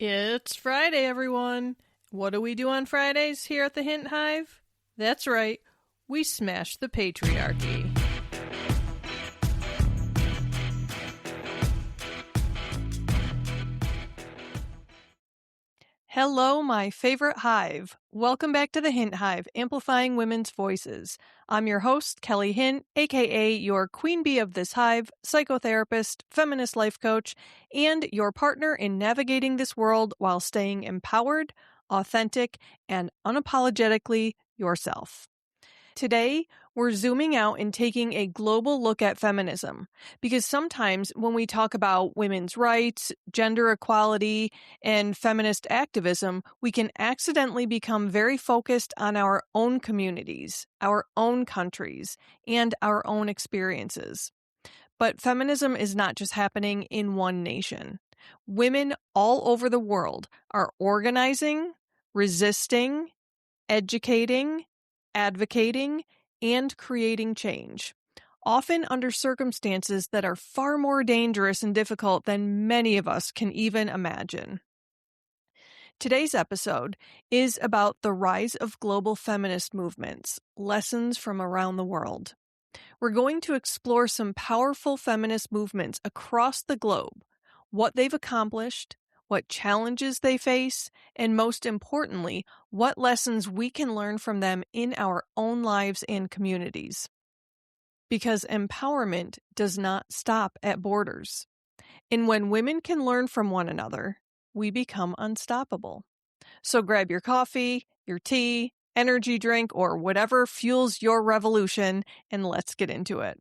It's Friday, everyone. What do we do on Fridays here at the Hint Hive? That's right, we smash the patriarchy. Hello, my favorite hive. Welcome back to the Hint Hive, Amplifying Women's Voices. I'm your host, Kelly Hint, aka your queen bee of this hive, psychotherapist, feminist life coach, and your partner in navigating this world while staying empowered, authentic, and unapologetically yourself. Today, we're zooming out and taking a global look at feminism, because sometimes when we talk about women's rights, gender equality, and feminist activism, we can accidentally become very focused on our own communities, our own countries, and our own experiences. But feminism is not just happening in one nation. Women all over the world are organizing, resisting, educating, advocating, and creating change, often under circumstances that are far more dangerous and difficult than many of us can even imagine. Today's episode is about the rise of global feminist movements, lessons from around the world. We're going to explore some powerful feminist movements across the globe, what they've accomplished, what challenges they face, and most importantly, what lessons we can learn from them in our own lives and communities. Because empowerment does not stop at borders. And when women can learn from one another, we become unstoppable. So grab your coffee, your tea, energy drink, or whatever fuels your revolution, and let's get into it.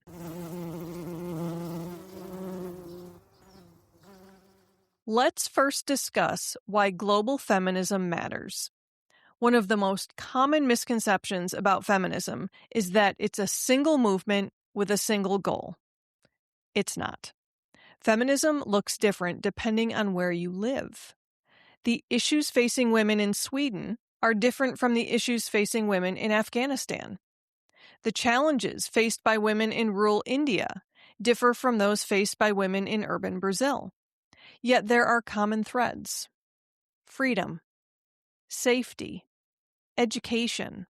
Let's first discuss why global feminism matters. One of the most common misconceptions about feminism is that it's a single movement with a single goal. It's not. Feminism looks different depending on where you live. The issues facing women in Sweden are different from the issues facing women in Afghanistan. The challenges faced by women in rural India differ from those faced by women in urban Brazil. Yet there are common threads: freedom, safety, education,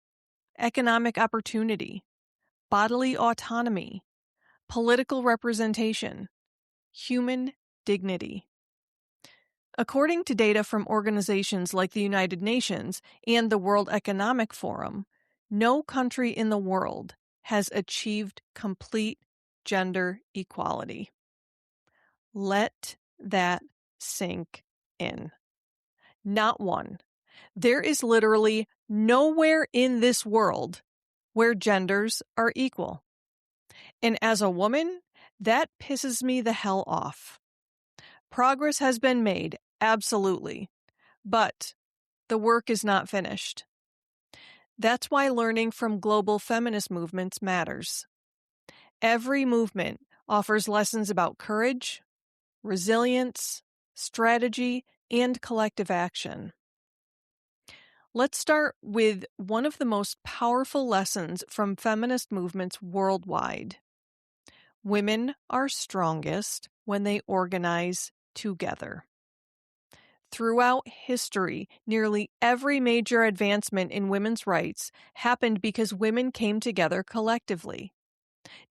economic opportunity, bodily autonomy, political representation, human dignity. According to data from organizations like the United Nations and the World Economic Forum, no country in the world has achieved complete gender equality. Let that sink in. Not one. There is literally nowhere in this world where genders are equal. And as a woman, that pisses me the hell off. Progress has been made, absolutely, but the work is not finished. That's why learning from global feminist movements matters. Every movement offers lessons about courage, resilience, strategy, and collective action. Let's start with one of the most powerful lessons from feminist movements worldwide. Women are strongest when they organize together. Throughout history, nearly every major advancement in women's rights happened because women came together collectively.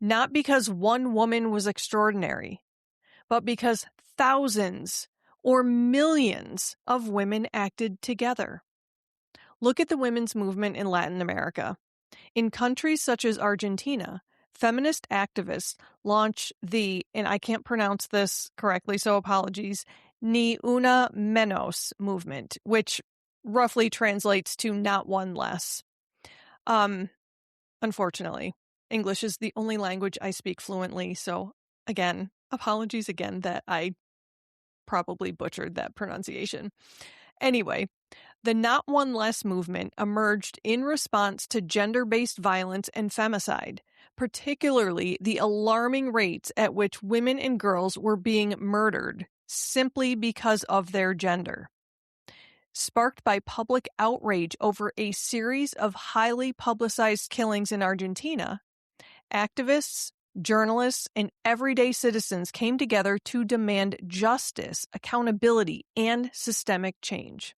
Not because one woman was extraordinary, but because thousands or millions of women acted together. Look at the women's movement in Latin America. In countries such as Argentina, feminist activists launched the, and I can't pronounce this correctly, so apologies, Ni Una Menos movement, which roughly translates to not one less. Unfortunately, English is the only language I speak fluently, so again, apologies again that I probably butchered that pronunciation. Anyway, the Not One Less movement emerged in response to gender-based violence and femicide, particularly the alarming rates at which women and girls were being murdered simply because of their gender. Sparked by public outrage over a series of highly publicized killings in Argentina, activists, Journalists and everyday citizens came together to demand justice, accountability, and systemic change.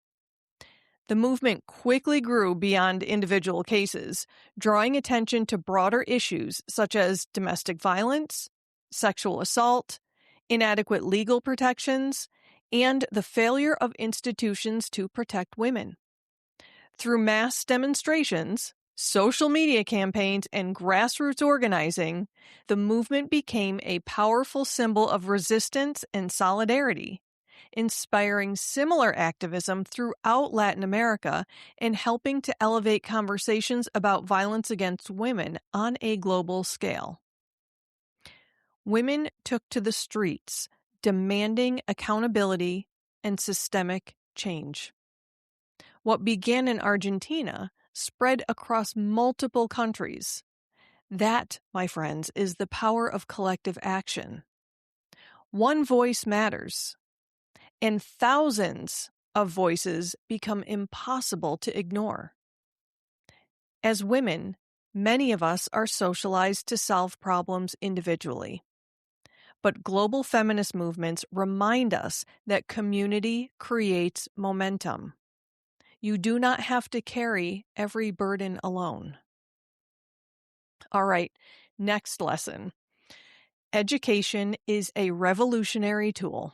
The movement quickly grew beyond individual cases, drawing attention to broader issues such as domestic violence, sexual assault, inadequate legal protections, and the failure of institutions to protect women. Through mass demonstrations, social media campaigns, and grassroots organizing, the movement became a powerful symbol of resistance and solidarity, inspiring similar activism throughout Latin America and helping to elevate conversations about violence against women on a global scale. Women took to the streets, demanding accountability and systemic change. What began in Argentina spread across multiple countries. That, my friends, is the power of collective action. One voice matters, and thousands of voices become impossible to ignore. As women, many of us are socialized to solve problems individually. But global feminist movements remind us that community creates momentum. You do not have to carry every burden alone. All right, next lesson. Education is a revolutionary tool.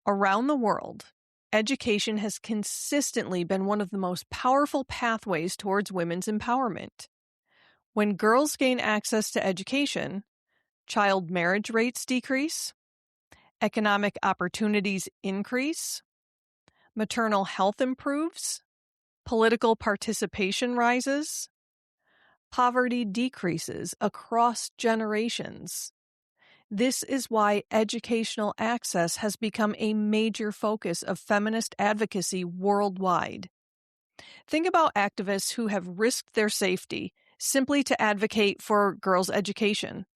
Around the world, education has consistently been one of the most powerful pathways towards women's empowerment. When girls gain access to education, child marriage rates decrease, economic opportunities increase, maternal health improves, political participation rises, poverty decreases across generations. This is why educational access has become a major focus of feminist advocacy worldwide. Think about activists who have risked their safety simply to advocate for girls' education.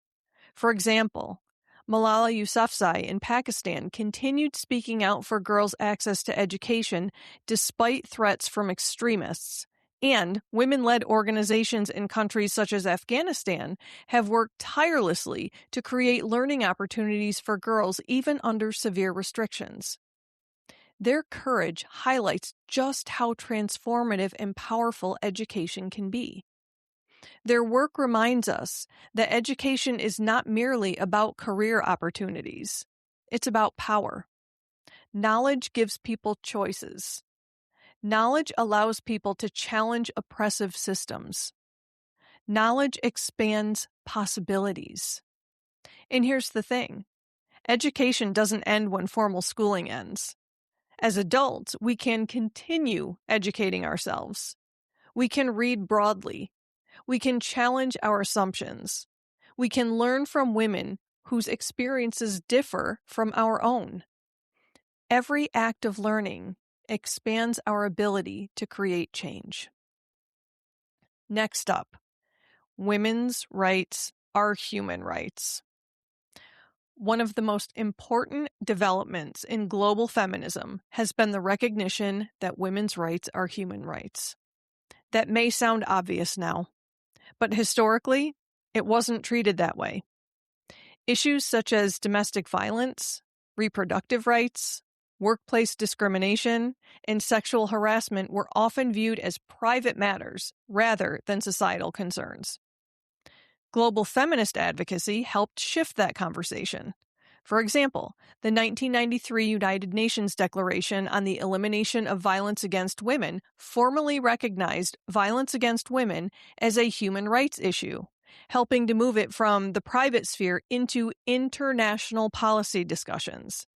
For example, Malala Yousafzai in Pakistan continued speaking out for girls' access to education despite threats from extremists. And women-led organizations in countries such as Afghanistan have worked tirelessly to create learning opportunities for girls even under severe restrictions. Their courage highlights just how transformative and powerful education can be. Their work reminds us that education is not merely about career opportunities. It's about power. Knowledge gives people choices. Knowledge allows people to challenge oppressive systems. Knowledge expands possibilities. And here's the thing. Education doesn't end when formal schooling ends. As adults, we can continue educating ourselves. We can read broadly. We can challenge our assumptions. We can learn from women whose experiences differ from our own. Every act of learning expands our ability to create change. Next up, women's rights are human rights. One of the most important developments in global feminism has been the recognition that women's rights are human rights. That may sound obvious now, but historically, it wasn't treated that way. Issues such as domestic violence, reproductive rights, workplace discrimination, and sexual harassment were often viewed as private matters rather than societal concerns. Global feminist advocacy helped shift that conversation. For example, the 1993 United Nations Declaration on the Elimination of Violence Against Women formally recognized violence against women as a human rights issue, helping to move it from the private sphere into international policy discussions.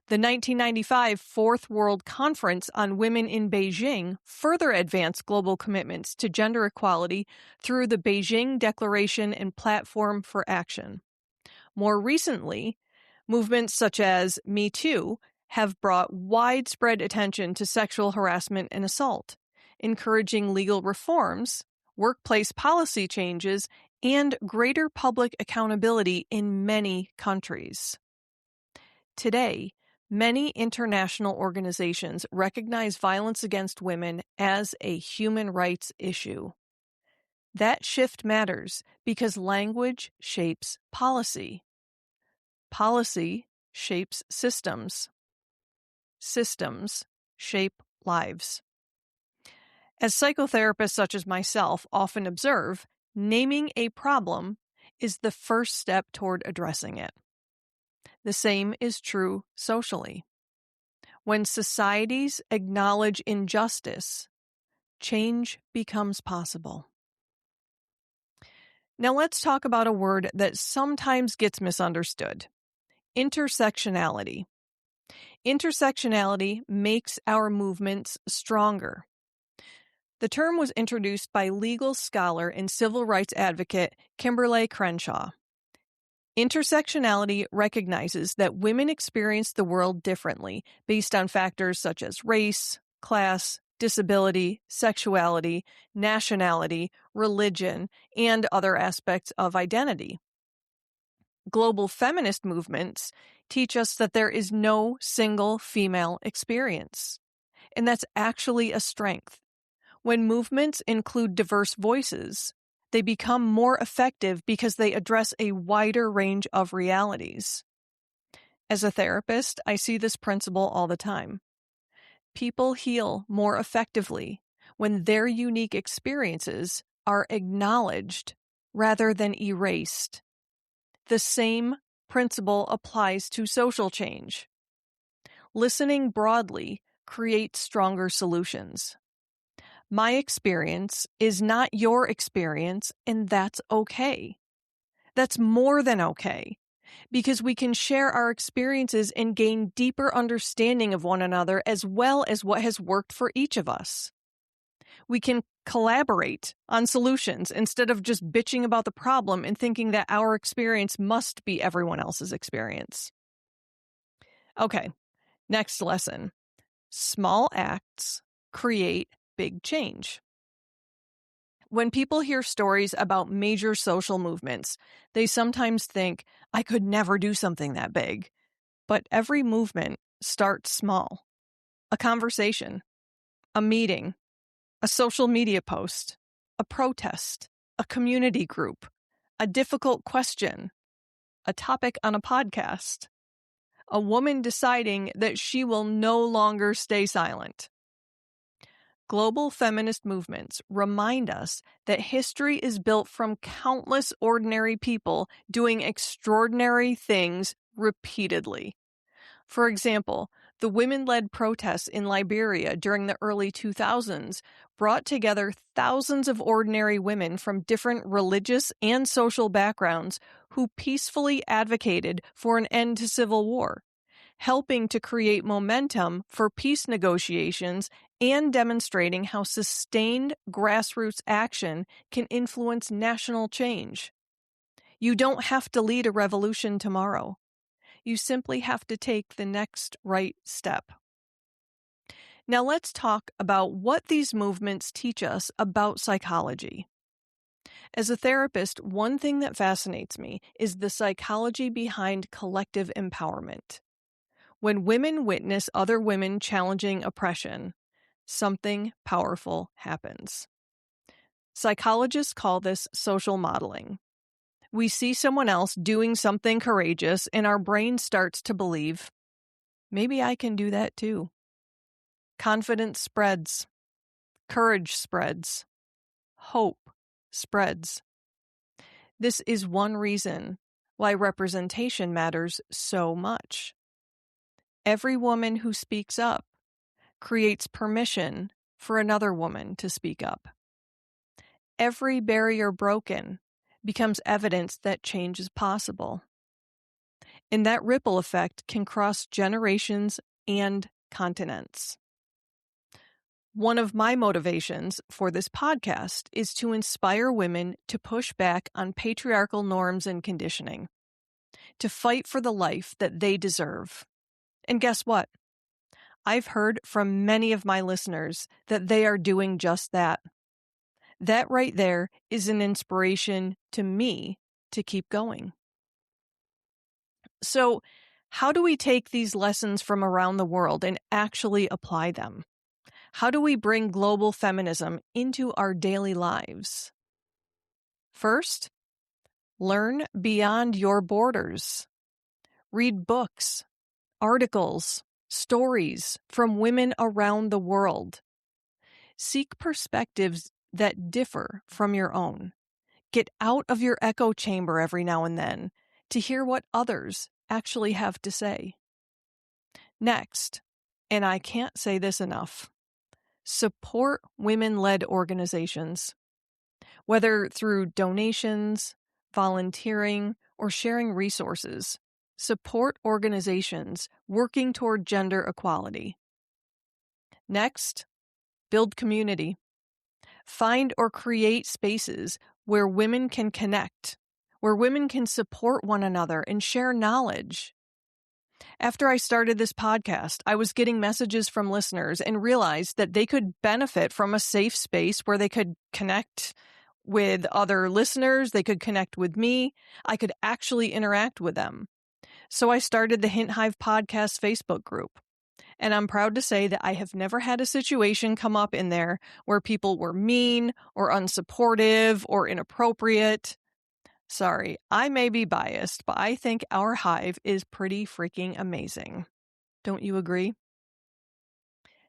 The 1995 Fourth World Conference on Women in Beijing further advanced global commitments to gender equality through the Beijing Declaration and Platform for Action. More recently, movements such as Me Too have brought widespread attention to sexual harassment and assault, encouraging legal reforms, workplace policy changes, and greater public accountability in many countries. Today, many international organizations recognize violence against women as a human rights issue. That shift matters because language shapes policy. Policy shapes systems. Systems shape lives. As psychotherapists such as myself often observe, naming a problem is the first step toward addressing it. The same is true socially. When societies acknowledge injustice, change becomes possible. Now let's talk about a word that sometimes gets misunderstood: intersectionality. Intersectionality makes our movements stronger. The term was introduced by legal scholar and civil rights advocate Kimberly Crenshaw. Intersectionality recognizes that women experience the world differently based on factors such as race, class, disability, sexuality, nationality, religion, and other aspects of identity. Global feminist movements teach us that there is no single female experience, and that's actually a strength. When movements include diverse voices, they become more effective because they address a wider range of realities. As a therapist, I see this principle all the time. People heal more effectively when their unique experiences are acknowledged rather than erased. The same principle applies to social change. Listening broadly creates stronger solutions. My experience is not your experience, and that's okay. That's more than okay, because we can share our experiences and gain deeper understanding of one another as well as what has worked for each of us. We can collaborate on solutions instead of just bitching about the problem and thinking that our experience must be everyone else's experience. Okay, next lesson. Small acts create big change. When people hear stories about major social movements, they sometimes think, I could never do something that big. But every movement starts small. A conversation, a meeting, a social media post, a protest, a community group, a difficult question, a topic on a podcast, a woman deciding that she will no longer stay silent. Global feminist movements remind us that history is built from countless ordinary people doing extraordinary things repeatedly. For example, the women-led protests in Liberia during the early 2000s brought together thousands of ordinary women from different religious and social backgrounds who peacefully advocated for an end to civil war, helping to create momentum for peace negotiations and demonstrating how sustained grassroots action can influence national change. You don't have to lead a revolution tomorrow. You simply have to take the next right step. Now let's talk about what these movements teach us about psychology. As a therapist, one thing that fascinates me is the psychology behind collective empowerment. When women witness other women challenging oppression, something powerful happens. Psychologists call this social modeling. We see someone else doing something courageous, and our brain starts to believe, maybe I can do that too. Confidence spreads. Courage spreads. Hope spreads. This is one reason why representation matters so much. Every woman who speaks up creates permission for another woman to speak up. Every barrier broken becomes evidence that change is possible. And that ripple effect can cross generations and continents. One of my motivations for this podcast is to inspire women to push back on patriarchal norms and conditioning, to fight for the life that they deserve. And guess what? I've heard from many of my listeners that they are doing just that. That right there is an inspiration to me to keep going. So, how do we take these lessons from around the world and actually apply them? How do we bring global feminism into our daily lives? First, learn beyond your borders. Read books, articles, stories from women around the world. Seek perspectives that differ from your own. Get out of your echo chamber every now and then to hear what others actually have to say. Next, and I can't say this enough, support women-led organizations. Whether through donations, volunteering, or sharing resources, support organizations working toward gender equality. Next, build community. Find or create spaces where women can connect, where women can support one another and share knowledge. After I started this podcast, I was getting messages from listeners and realized that they could benefit from a safe space where they could connect with other listeners, they could connect with me, I could actually interact with them. So I started the Hint Hive podcast Facebook group. And I'm proud to say that I have never had a situation come up in there where people were mean or unsupportive or inappropriate. Sorry, I may be biased, but I think our hive is pretty freaking amazing. Don't you agree?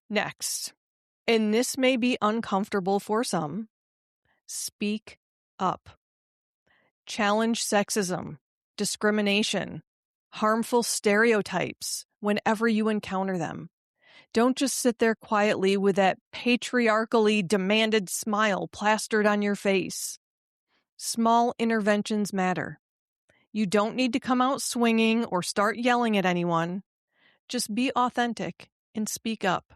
Next, and this may be uncomfortable for some, speak up. Challenge sexism, discrimination, harmful stereotypes whenever you encounter them. Don't just sit there quietly with that patriarchally demanded smile plastered on your face. Small interventions matter. You don't need to come out swinging or start yelling at anyone. Just be authentic and speak up.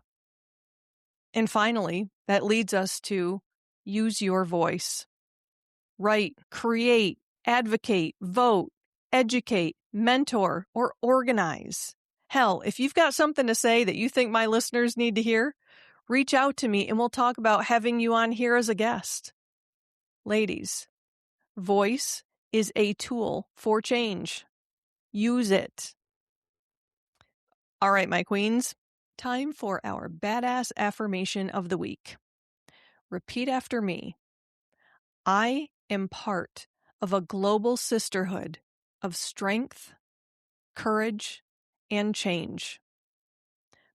And finally, that leads us to use your voice. Write, create, advocate, vote, educate, mentor, or organize. Hell, if you've got something to say that you think my listeners need to hear, reach out to me and we'll talk about having you on here as a guest. Ladies, voice is a tool for change. Use it. All right, my queens, time for our badass affirmation of the week. Repeat after me. I am part of a global sisterhood of strength, courage, and change.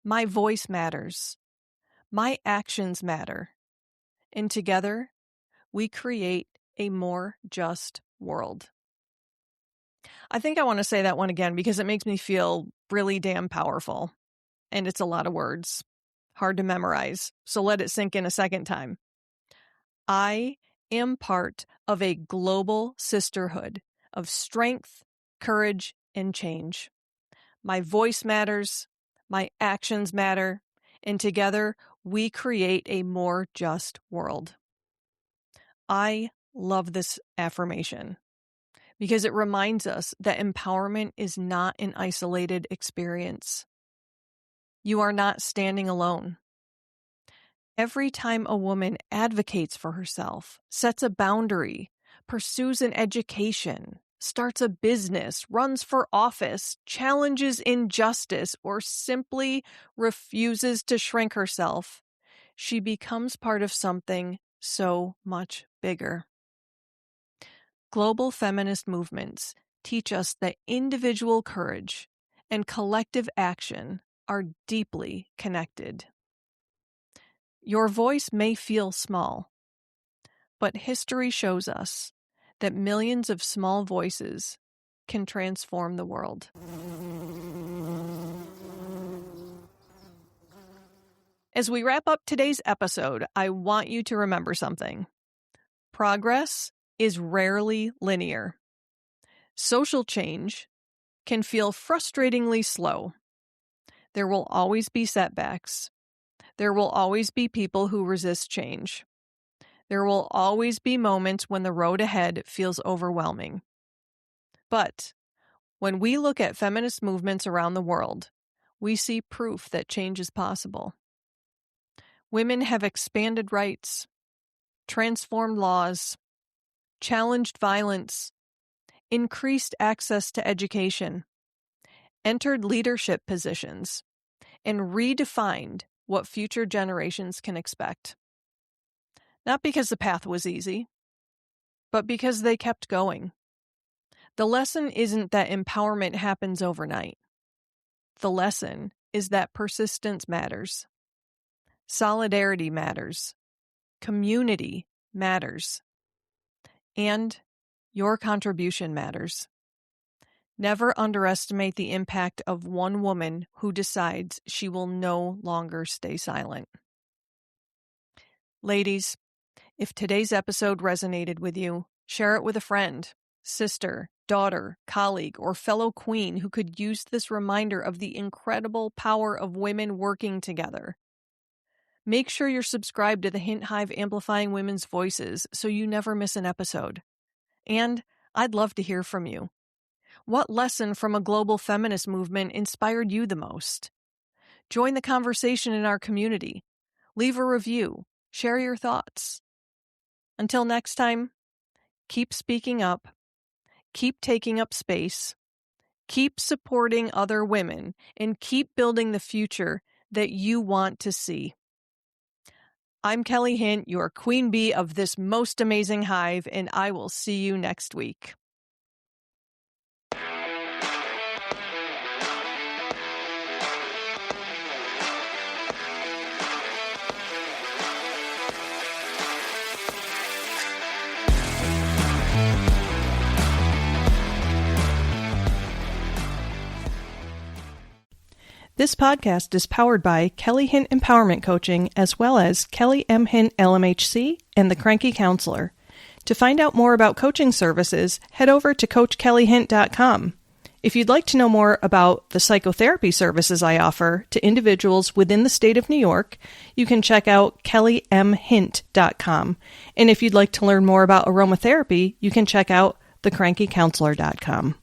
My voice matters. My actions matter. And together, we create a more just world. I think I want to say that one again because it makes me feel really damn powerful. And it's a lot of words. Hard to memorize. So let it sink in a second time. I am part of a global sisterhood of strength, courage, and change. My voice matters. My actions matter. And together, we create a more just world. I love this affirmation because it reminds us that empowerment is not an isolated experience. You are not standing alone. Every time a woman advocates for herself, sets a boundary, pursues an education, starts a business, runs for office, challenges injustice, or simply refuses to shrink herself, she becomes part of something so much bigger. Global feminist movements teach us that individual courage and collective action are deeply connected. Your voice may feel small, but history shows us that millions of small voices can transform the world. As we wrap up today's episode, I want you to remember something. Progress is rarely linear. Social change can feel frustratingly slow. There will always be setbacks. There will always be people who resist change. There will always be moments when the road ahead feels overwhelming. But when we look at feminist movements around the world, we see proof that change is possible. Women have expanded rights, transformed laws, challenged violence, increased access to education, entered leadership positions, and redefined what future generations can expect. Not because the path was easy, but because they kept going. The lesson isn't that empowerment happens overnight. The lesson is that persistence matters. Solidarity matters. Community matters. And your contribution matters. Never underestimate the impact of one woman who decides she will no longer stay silent. Ladies, if today's episode resonated with you, share it with a friend, sister, daughter, colleague, or fellow queen who could use this reminder of the incredible power of women working together. Make sure you're subscribed to the Hint Hive Amplifying Women's Voices so you never miss an episode. And I'd love to hear from you. What lesson from a global feminist movement inspired you the most? Join the conversation in our community. Leave a review. Share your thoughts. Until next time, keep speaking up, keep taking up space, keep supporting other women, and keep building the future that you want to see. I'm Kelly Hint, your queen bee of this most amazing hive, and I will see you next week. This podcast is powered by Kelly Hint Empowerment Coaching, as well as Kelly M. Hint LMHC and The Cranky Counselor. To find out more about coaching services, head over to CoachKellyHint.com. If you'd like to know more about the psychotherapy services I offer to individuals within the state of New York, you can check out KellyMHint.com. And if you'd like to learn more about aromatherapy, you can check out TheCrankyCounselor.com.